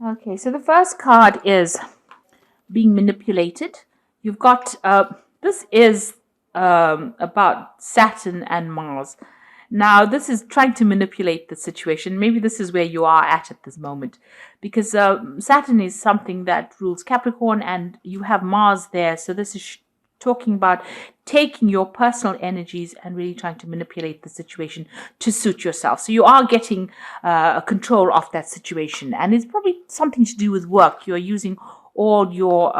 Okay, so the first card is being manipulated. You've got this is about Saturn and Mars. Now, this is trying to manipulate the situation. Maybe this is where you are at this moment, because Saturn is something that rules Capricorn, and you have Mars there. So this is talking about taking your personal energies and really trying to manipulate the situation to suit yourself. So you are getting control of that situation, and it's probably something to do with work. You're using all your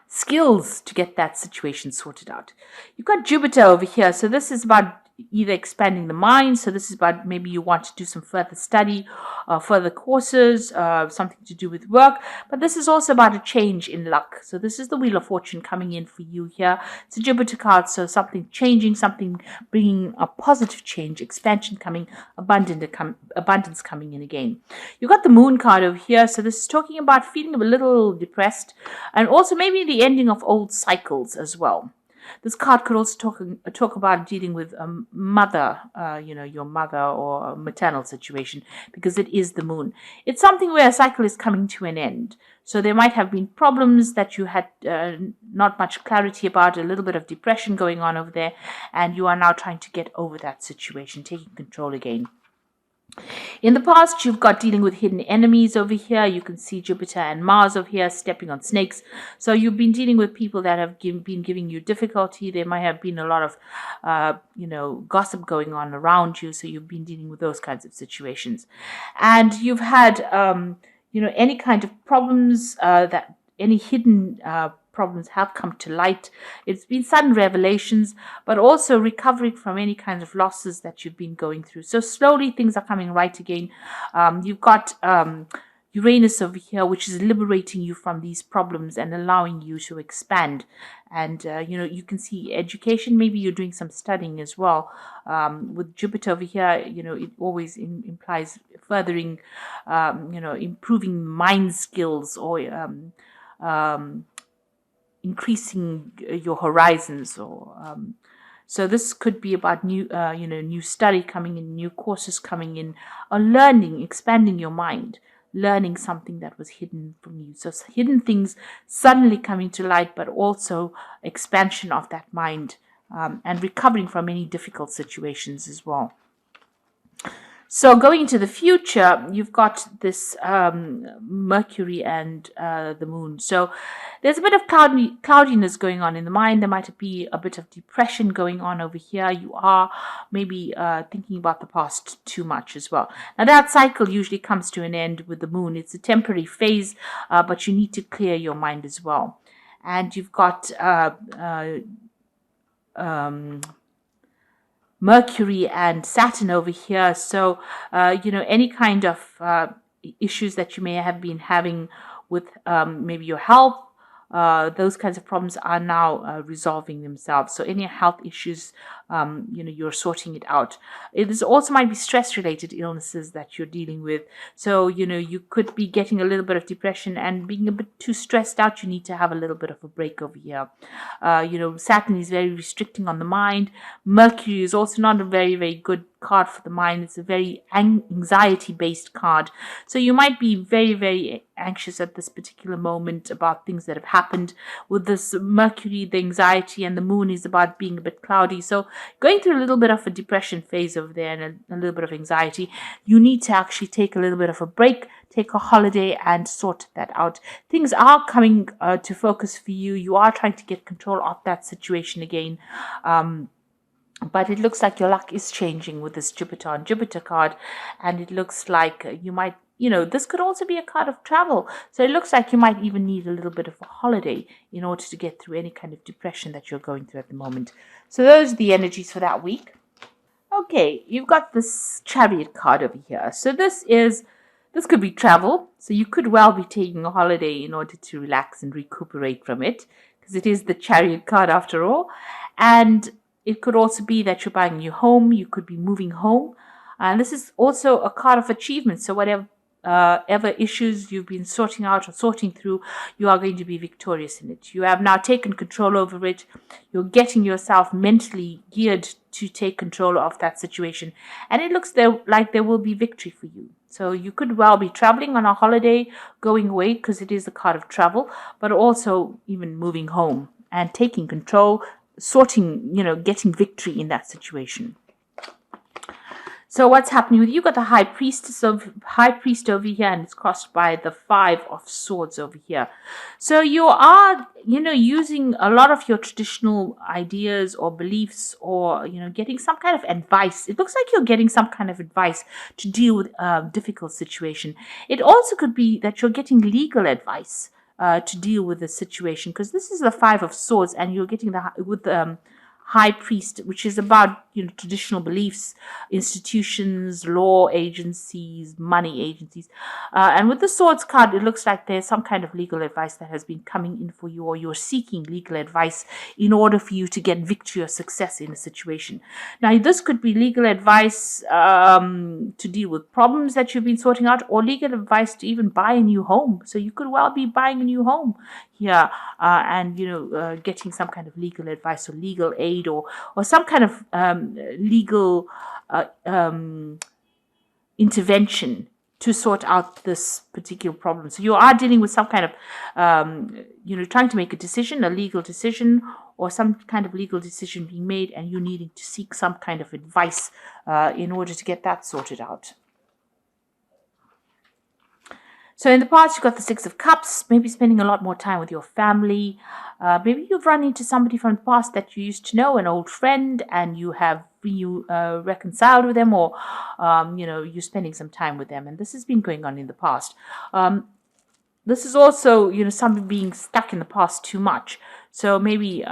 skills to get that situation sorted out. You've got Jupiter over here. So this is about either expanding the mind. So this is about maybe you want to do some further study, further courses, something to do with work. But this is also about a change in luck. So this is the Wheel of Fortune coming in for you here. It's a Jupiter card. So something changing, something bringing a positive change, expansion coming, abundance coming in again. You've got the Moon card over here. So this is talking about feeling a little depressed, and also maybe the ending of old cycles as well. This card could also talk about dealing with a mother, your mother or a maternal situation, because it is the moon. It's something where a cycle is coming to an end. So there might have been problems that you had not much clarity about, a little bit of depression going on over there, and you are now trying to get over that situation, taking control again. In the past, you've got dealing with hidden enemies over here. You can see Jupiter and Mars over here stepping on snakes. So you've been dealing with people that have been giving you difficulty. There might have been a lot of, gossip going on around you. So you've been dealing with those kinds of situations. And you've had, any kind of problems any hidden problems have come to light. It's been sudden revelations, but also recovering from any kind of losses that you've been going through. So slowly things are coming right again. You've got Uranus over here, which is liberating you from these problems and allowing you to expand. And, you can see education. Maybe you're doing some studying as well. With Jupiter over here, it always implies furthering, improving mind skills or increasing your horizons, or so this could be about new study coming in, new courses coming in, or learning, expanding your mind, learning something that was hidden from you. So hidden things suddenly coming to light, but also expansion of that mind, and recovering from any difficult situations as well. So going into the future, you've got this Mercury and the moon. So there's a bit of cloudiness going on in the mind. There might be a bit of depression going on over here. You are maybe thinking about the past too much as well. Now that cycle usually comes to an end with the moon. It's a temporary phase, but you need to clear your mind as well. And you've got Mercury and Saturn over here. So, any kind of issues that you may have been having with maybe your health, those kinds of problems are now resolving themselves. So any health issues, you're sorting it out. It is also might be stress-related illnesses that you're dealing with. So, you could be getting a little bit of depression and being a bit too stressed out. You need to have a little bit of a break over here. Saturn is very restricting on the mind. Mercury is also not a very, very good card for the mind. It's a very anxiety-based card. So you might be very, very anxious at this particular moment about things that have happened. With this Mercury, the anxiety, and the moon is about being a bit cloudy. So going through a little bit of a depression phase over there and a little bit of anxiety, you need to actually take a little bit of a break, take a holiday, and sort that out. Things are coming to focus for you. You are trying to get control of that situation again. But it looks like your luck is changing with this Jupiter on Jupiter card. And it looks like you might, this could also be a card of travel. So it looks like you might even need a little bit of a holiday in order to get through any kind of depression that you're going through at the moment. So those are the energies for that week. Okay, you've got this Chariot card over here. So this could be travel. So you could well be taking a holiday in order to relax and recuperate from it, because it is the Chariot card after all. And it could also be that you're buying a new home. You could be moving home. And this is also a card of achievement. So whatever issues you've been sorting out or sorting through, you are going to be victorious in it. You have now taken control over it. You're getting yourself mentally geared to take control of that situation. And it looks like there will be victory for you. So you could well be traveling on a holiday, going away because it is the card of travel, but also even moving home and taking control, sorting, getting victory in that situation. So what's happening with you? Got the high priest over here, and it's crossed by the 5 of Swords over here. So you are, using a lot of your traditional ideas or beliefs, or getting some kind of advice. It looks like you're getting some kind of advice to deal with a difficult situation. It also could be that you're getting legal advice to deal with the situation, because this is the 5 of Swords, and you're getting with high priest, which is about traditional beliefs, institutions, law agencies, money agencies, and with the Swords card, it looks like there's some kind of legal advice that has been coming in for you, or you're seeking legal advice in order for you to get victory or success in a situation. Now, this could be legal advice to deal with problems that you've been sorting out, or legal advice to even buy a new home. So you could well be buying a new home here, and getting some kind of legal advice or legal aid, or some kind of legal intervention to sort out this particular problem. So you are dealing with some kind of trying to make a decision, a legal decision, or some kind of legal decision being made, and you needing to seek some kind of advice in order to get that sorted out. So in the past, you've got the 6 of Cups, maybe spending a lot more time with your family. Maybe you've run into somebody from the past that you used to know, an old friend, and you have reconciled with them, or you're spending some time with them, and this has been going on in the past. This is also somebody being stuck in the past too much. So maybe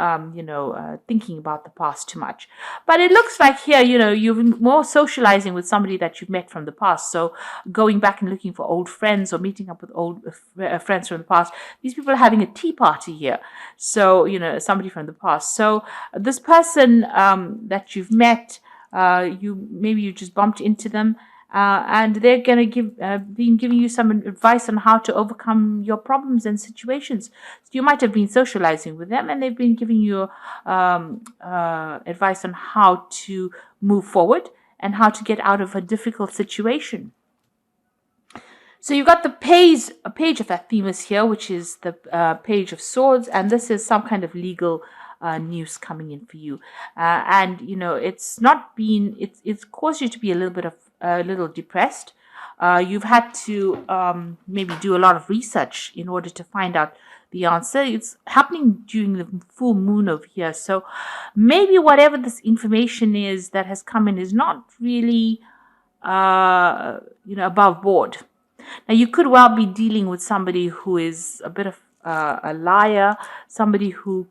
thinking about the past too much. But it looks like here you're more socializing with somebody that you've met from the past. So going back and looking for old friends, or meeting up with old friends from the past. These people are having a tea party here. So somebody from the past. So this person that you've met, you just bumped into them. And they're going to been giving you some advice on how to overcome your problems and situations. So you might have been socializing with them, and they've been giving you advice on how to move forward and how to get out of a difficult situation. So you've got the page of Themis here, which is the Page of Swords, and this is some kind of legal news coming in for you. And it's caused you to be a little depressed. You've had to maybe do a lot of research in order to find out the answer. It's happening during the full moon over here. So maybe whatever this information is that has come in is not really, above board. Now, you could well be dealing with somebody who is a bit of a liar, somebody who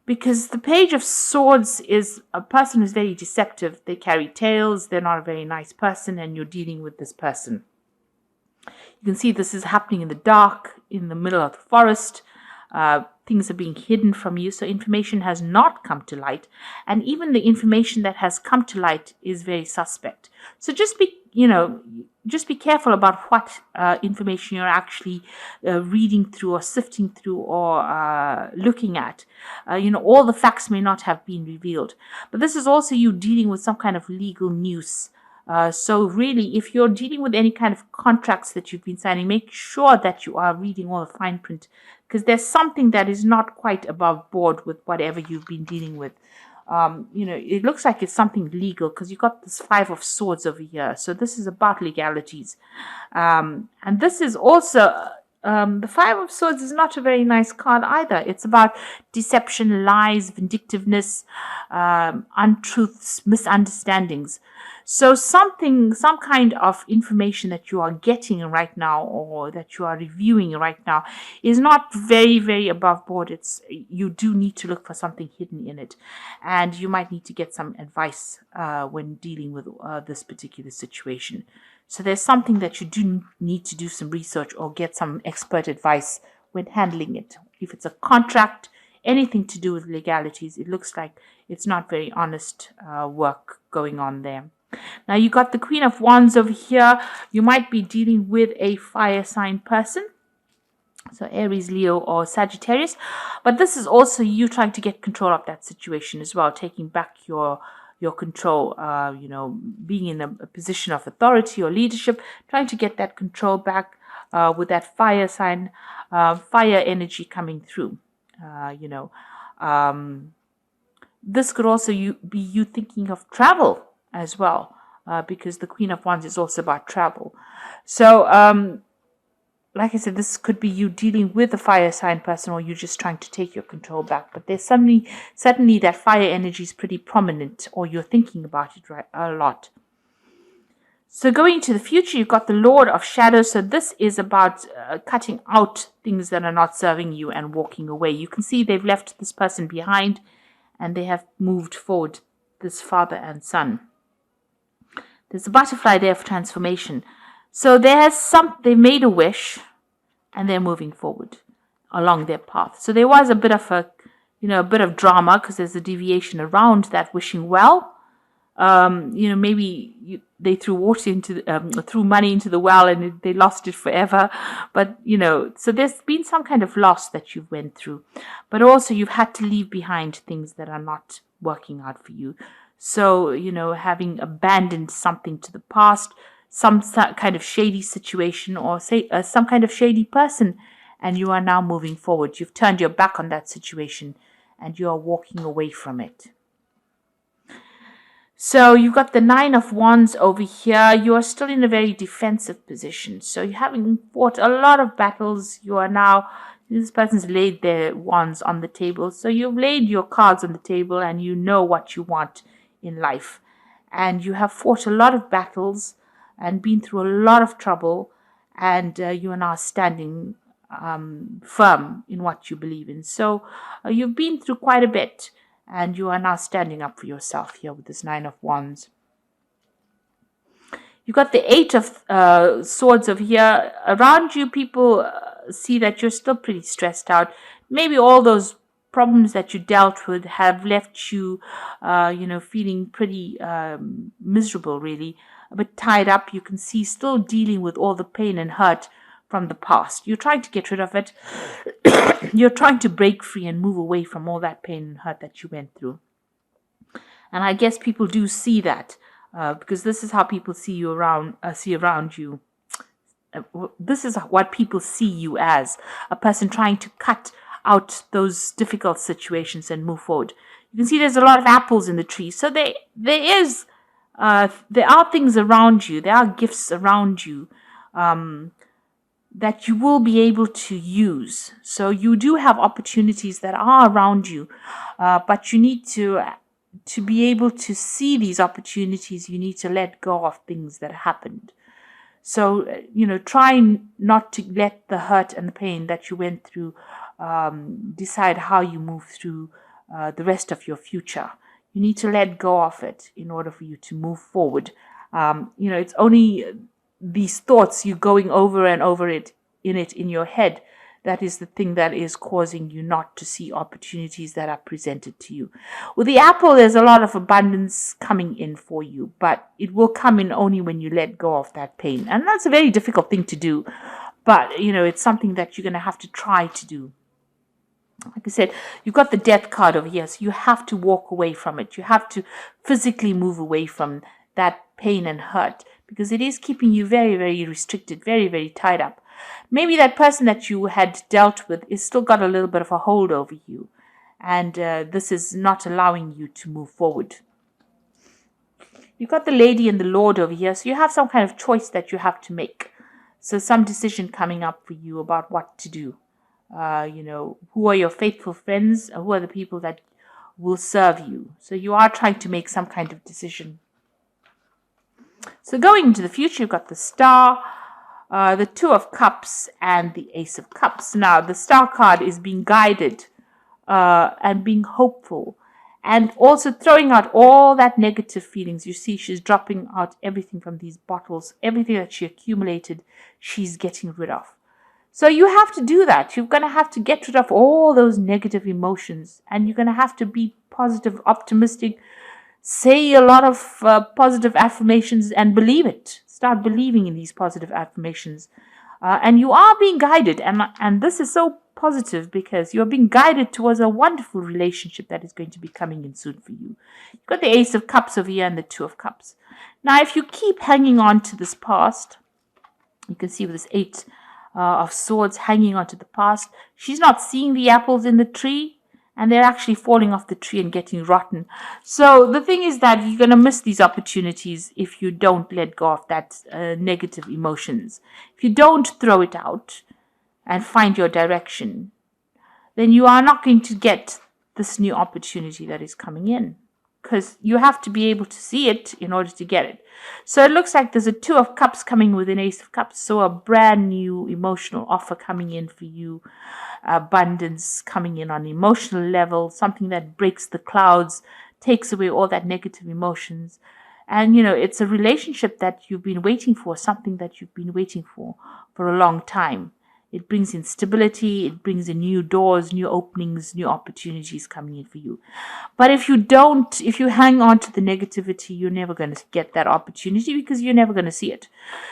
because the Page of Swords is a person who's very deceptive. They carry tails. They're not a very nice person, and you're dealing with this person. You can see this is happening in the dark, in the middle of the forest. Things are being hidden from you, so information has not come to light. And even the information that has come to light is very suspect. So just be careful about what information you're actually reading through, or sifting through, or looking at. All the facts may not have been revealed. But this is also you dealing with some kind of legal news. So really, if you're dealing with any kind of contracts that you've been signing, make sure that you are reading all the fine print, because there's something that is not quite above board with whatever you've been dealing with. It looks like it's something legal, because you've got this 5 of Swords over here. So this is about legalities. And this is also, the 5 of Swords is not a very nice card either. It's about deception, lies, vindictiveness, untruths, misunderstandings. So some kind of information that you are getting right now, or that you are reviewing right now, is not very, very above board. You do need to look for something hidden in it, and you might need to get some advice when dealing with this particular situation. So there's something that you do need to do some research or get some expert advice when handling it. If it's a contract, anything to do with legalities, it looks like it's not very honest work going on there. Now, you got the Queen of Wands over here. You might be dealing with a fire sign person. So Aries, Leo, or Sagittarius. But this is also you trying to get control of that situation as well, taking back your your control, being in a position of authority or leadership, trying to get that control back with that fire sign, fire energy coming through. This could also be you thinking of travel as well, because the Queen of Wands is also about travel. So, like I said, this could be you dealing with a fire sign person, or you just trying to take your control back. But there's certainly that fire energy is pretty prominent, or you're thinking about it a lot. So going into the future, you've got the Lord of Shadows. So this is about cutting out things that are not serving you and walking away. You can see they've left this person behind, and they have moved forward, this father and son. There's a butterfly there for transformation. So they've made a wish, and they're moving forward along their path. So there was a bit of drama, because there's a deviation around that wishing well. Maybe they threw threw money into the well, and they lost it forever. But, so there's been some kind of loss that you've went through. But also you've had to leave behind things that are not working out for you. So, having abandoned something to the past, some kind of shady situation, or say some kind of shady person, and you are now moving forward. You've turned your back on that situation, and you are walking away from it. So you've got the Nine of Wands over here. You are still in a very defensive position. So you're having fought a lot of battles. This person's laid their wands on the table. So you've laid your cards on the table, and you know what you want in life. And you have fought a lot of battles and been through a lot of trouble, and you are now standing firm in what you believe in. So you've been through quite a bit, and you are now standing up for yourself here with this Nine of Wands. You've got the Eight of Swords over here. Around you, people see that you're still pretty stressed out. Maybe all those problems that you dealt with have left you, feeling pretty miserable, really. A bit tied up. You can see still dealing with all the pain and hurt from the past. You're trying to get rid of it. You're trying to break free and move away from all that pain and hurt that you went through. And I guess people do see that, because this is how people see around you. This is what people see you as, a person trying to cut out those difficult situations and move forward. You can see there's a lot of apples in the tree. So there are things around you. There are gifts around you that you will be able to use. So you do have opportunities that are around you, but you need to be able to see these opportunities. You need to let go of things that happened. So, try not to let the hurt and the pain that you went through decide how you move through the rest of your future. You need to let go of it in order for you to move forward. It's only these thoughts you going over and over in your head that is the thing that is causing you not to see opportunities that are presented to you. With the apple, there's a lot of abundance coming in for you, but it will come in only when you let go of that pain. And that's a very difficult thing to do, but it's something that you're going to have to try to do. Like I said, you've got the Death card over here, so you have to walk away from it. You have to physically move away from that pain and hurt, because it is keeping you very, very restricted, very, very tied up. Maybe that person that you had dealt with is still got a little bit of a hold over you, and this is not allowing you to move forward. You've got the Lady and the Lord over here, so you have some kind of choice that you have to make. So some decision coming up for you about what to do. Who are your faithful friends? Who are the people that will serve you? So you are trying to make some kind of decision. So going into the future, you've got the Star, the Two of Cups, and the Ace of Cups. Now, the Star card is being guided and being hopeful, and also throwing out all that negative feelings. You see, she's dropping out everything from these bottles, everything that she accumulated, she's getting rid of. So you have to do that. You're going to have to get rid of all those negative emotions, and you're going to have to be positive, optimistic, say a lot of positive affirmations and believe it. Start believing in these positive affirmations. And you are being guided. And this is so positive because you're being guided towards a wonderful relationship that is going to be coming in soon for you. You've got the Ace of Cups over here and the Two of Cups. Now, if you keep hanging on to this past, you can see with this Eight of Swords hanging on to the past, she's not seeing the apples in the tree, and they're actually falling off the tree and getting rotten. So the thing is that you're going to miss these opportunities if you don't let go of that negative emotions. If you don't throw it out and find your direction, then you are not going to get this new opportunity that is coming in, because you have to be able to see it in order to get it. So it looks like there's a Two of Cups coming with an Ace of Cups. So a brand new emotional offer coming in for you, abundance coming in on an emotional level, something that breaks the clouds, takes away all that negative emotions. And, it's a relationship that you've been waiting for, something that you've been waiting for a long time. It brings in stability, it brings in new doors, new openings, new opportunities coming in for you. But if you hang on to the negativity, you're never going to get that opportunity because you're never going to see it.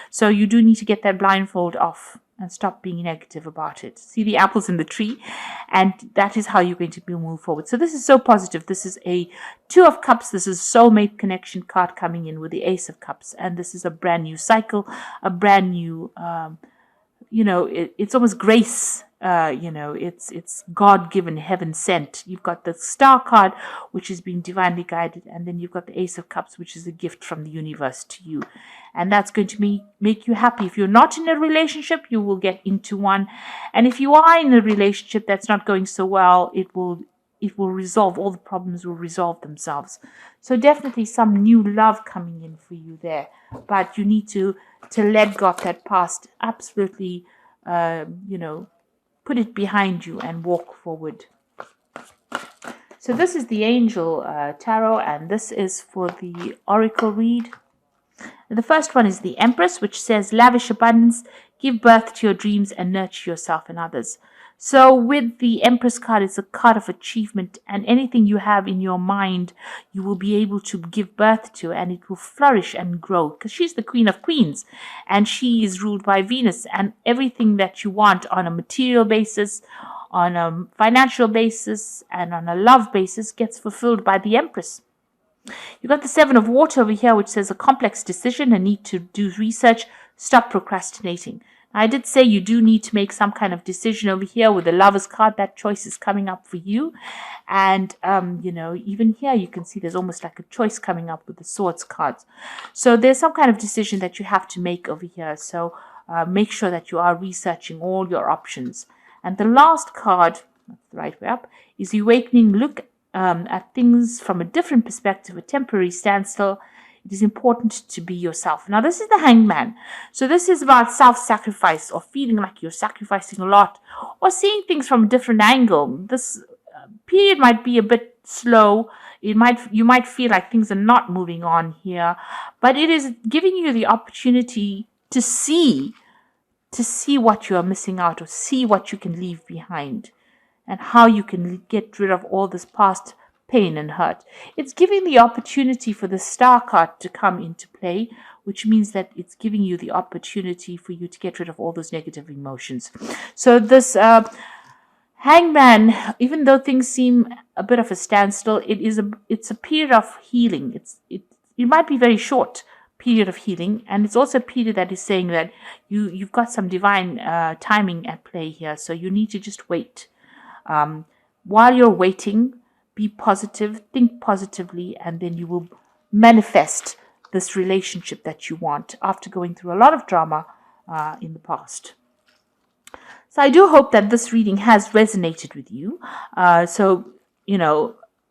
So you do need to get that blindfold off and stop being negative about it. See the apples in the tree, and that is how you're going to move forward. So this is so positive. This is a Two of Cups. This is soulmate connection card coming in with the Ace of Cups. And this is a brand new cycle, a brand new it's almost grace. It's God-given, heaven sent. You've got the Star card, which is being divinely guided, and then you've got the Ace of Cups, which is a gift from the universe to you, and that's going to make you happy. If you're not in a relationship, you will get into one, and if you are in a relationship that's not going so well, it will resolve. All the problems will resolve themselves. So definitely some new love coming in for you there, but you need to let go of that past. Absolutely, put it behind you and walk forward. So this is the Angel Tarot, and this is for the Oracle read. And the first one is the Empress, which says, lavish abundance, give birth to your dreams and nurture yourself and others. So with the Empress card, it's a card of achievement, and anything you have in your mind, you will be able to give birth to, and it will flourish and grow, because she's the Queen of Queens, and she is ruled by Venus, and everything that you want on a material basis, on a financial basis, and on a love basis gets fulfilled by the Empress. You've got the Seven of Water over here, which says a complex decision, a need to do research, stop procrastinating. I did say you do need to make some kind of decision over here with the Lover's card. That choice is coming up for you. And, even here you can see there's almost like a choice coming up with the Swords cards. So there's some kind of decision that you have to make over here. So make sure that you are researching all your options. And the last card, that's the right way up, is the Awakening. Look at things from a different perspective, a temporary standstill. It is important to be yourself. Now, this is the Hangman. So this is about self-sacrifice, or feeling like you're sacrificing a lot, or seeing things from a different angle. This period might be a bit slow. You might feel like things are not moving on here, but it is giving you the opportunity to see what you are missing out, or see what you can leave behind, and how you can get rid of all this past pain and hurt. It's giving the opportunity for the Star card to come into play, which means that it's giving you the opportunity for you to get rid of all those negative emotions. So this Hangman, even though things seem a bit of a standstill, it's a period of healing. It might be very short period of healing, and it's also a period that is saying that you've got some divine timing at play here. So you need to just wait. While you're waiting, be positive, think positively, and then you will manifest this relationship that you want after going through a lot of drama in the past. So I do hope that this reading has resonated with you.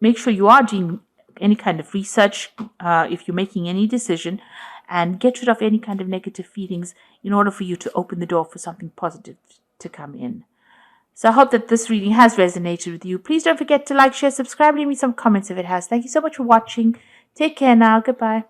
Make sure you are doing any kind of research if you're making any decision, and get rid of any kind of negative feelings in order for you to open the door for something positive to come in. So I hope that this reading has resonated with you. Please don't forget to like, share, subscribe, leave me some comments if it has. Thank you so much for watching. Take care now. Goodbye.